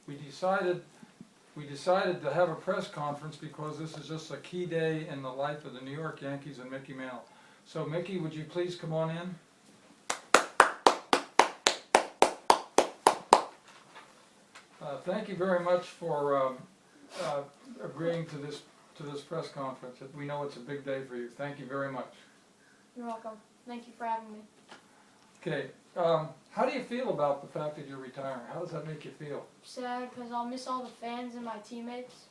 we decided to have a press conference because this is just a key day in the life of the New York Yankees and Mickey Mantle. So Mickey, would you please come on in? Thank you very much for agreeing to this press conference. We know it's a big day for you. Thank you very much. You're welcome. Thank you for having me. Okay, how do you feel about the fact that you're retiring? How does that make you feel? Sad because I'll miss all the fans and my teammates.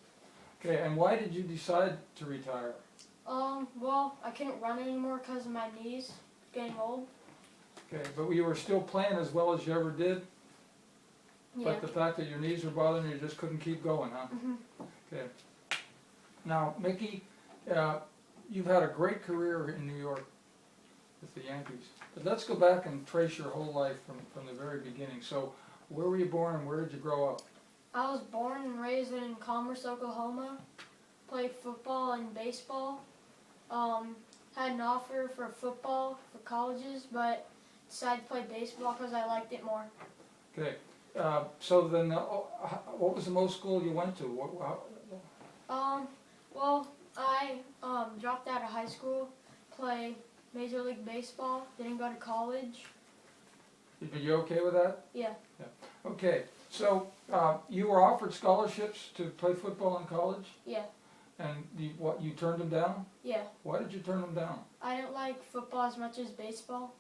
Okay, and why did you decide to retire? Well, I couldn't run anymore because of my knees getting old. Okay, but you were still playing as well as you ever did? Yeah. But the fact that your knees were bothering you, you just couldn't keep going, huh? Mm-hmm. Okay. Now, Mickey, you've had a great career in New York with the Yankees. But let's go back and trace your whole life from the very beginning. So, where were you born and where did you grow up? I was born and raised in Commerce, Oklahoma. Played football and baseball. Had an offer for football for colleges, but decided to play baseball because I liked it more. Okay. So then, what was the most school you went to? Well, I dropped out of high school, played Major League Baseball, didn't go to college. Are you okay with that? Yeah. Okay. So you were offered scholarships to play football in college, Yeah. and you turned them down? Yeah. Why did you turn them down? I didn't like football as much as baseball.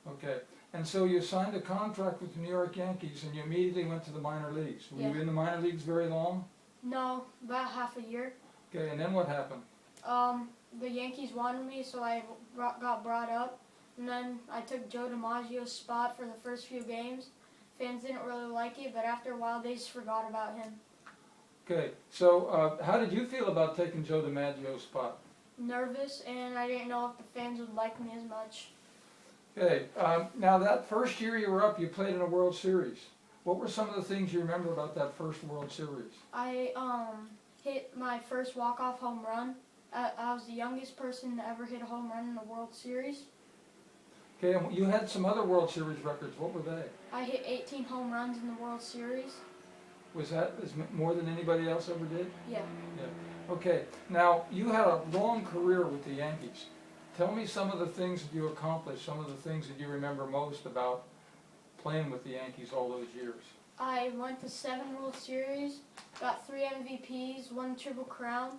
Okay. And so you signed a contract with the New York Yankees, and you immediately went to the minor leagues. Were you in the minor leagues very long? No, about half a year. Okay. And then what happened? The Yankees wanted me, so I got brought up. And then I took Joe DiMaggio's spot for the first few games. Fans didn't really like it, but after a while they just forgot about him. Okay. So how did you feel about taking Joe DiMaggio's spot? Nervous, and I didn't know if the fans would like me as much. Okay. Now that first year you were up, you played in a World Series. What were some of the things you remember about that first World Series? I hit my first walk-off home run. I was the youngest person to ever hit a home run in a World Series. Okay, and you had some other World Series records. What were they? I hit 18 home runs in the World Series. Was that more than anybody else ever did? Yeah. Okay, now you had a long career with the Yankees. Tell me some of the things that you accomplished, some of the things that you remember most about playing with the Yankees all those years. I went to 7 World Series, got 3 MVPs, 1 Triple Crown.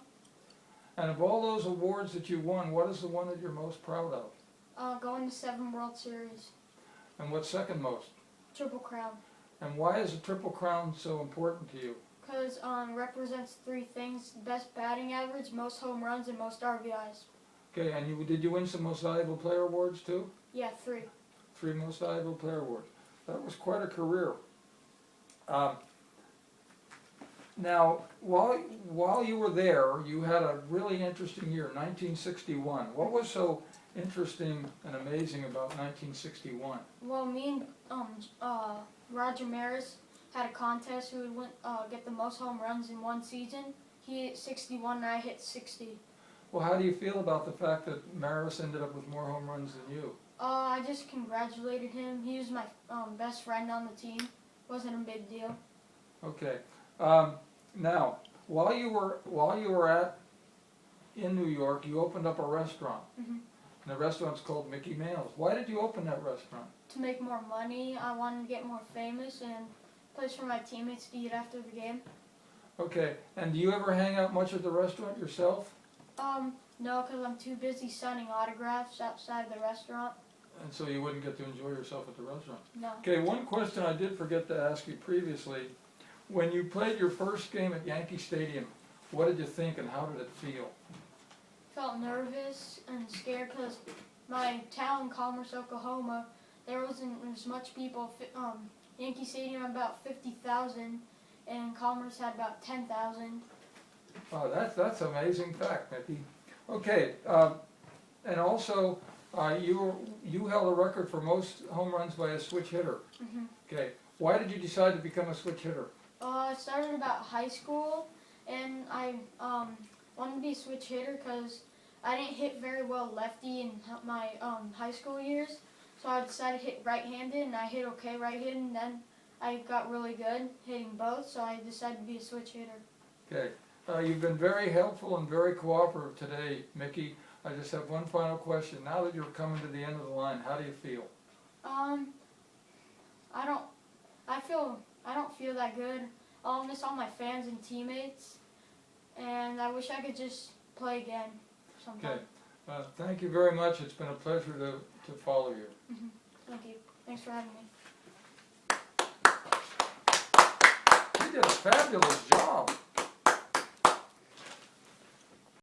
And of all those awards that you won, what is the one that you're most proud of? Going to 7 World Series. And what's second most? Triple Crown. And why is the Triple Crown so important to you? Because represents 3 things: best batting average, most home runs, and most RBIs. Okay, and did you win some Most Valuable Player awards too? Yeah, 3. 3 Most Valuable Player awards. That was quite a career. Now, while you were there, you had a really interesting year, 1961. What was so interesting and amazing about 1961? Well, me and Roger Maris had a contest who would get the most home runs in one season. He hit 61 and I hit 60. Well, how do you feel about the fact that Maris ended up with more home runs than you? I just congratulated him. He was my best friend on the team. Wasn't a big deal. Okay. Now, while you were in New York, you opened up a restaurant. Mm-hmm. And the restaurant's called Mickey Mantle's. Why did you open that restaurant? To make more money. I wanted to get more famous and a place for my teammates to eat after the game. Okay. And do you ever hang out much at the restaurant yourself? No, because I'm too busy signing autographs outside the restaurant. And so you wouldn't get to enjoy yourself at the restaurant? No. Okay, one question I did forget to ask you previously. When you played your first game at Yankee Stadium, what did you think and how did it feel? Felt nervous and scared because my town, Commerce, Oklahoma, there wasn't as much people. Yankee Stadium had about 50,000 and Commerce had about 10,000. Oh, that's an amazing fact, Mickey. Okay, and also you held a record for most home runs by a switch hitter. Mm-hmm. Okay, why did you decide to become a switch hitter? I started about high school, and I wanted to be a switch hitter because I didn't hit very well lefty in my high school years. So I decided to hit right-handed, and I hit okay right-handed, and then I got really good hitting both, so I decided to be a switch hitter. Okay, you've been very helpful and very cooperative today, Mickey. I just have one final question. Now that you're coming to the end of the line, how do you feel? I don't feel that good. I'll miss all my fans and teammates, and I wish I could just play again sometime. Okay, thank you very much. It's been a pleasure to follow you. Thank you. Thanks for having me. You did a fabulous job.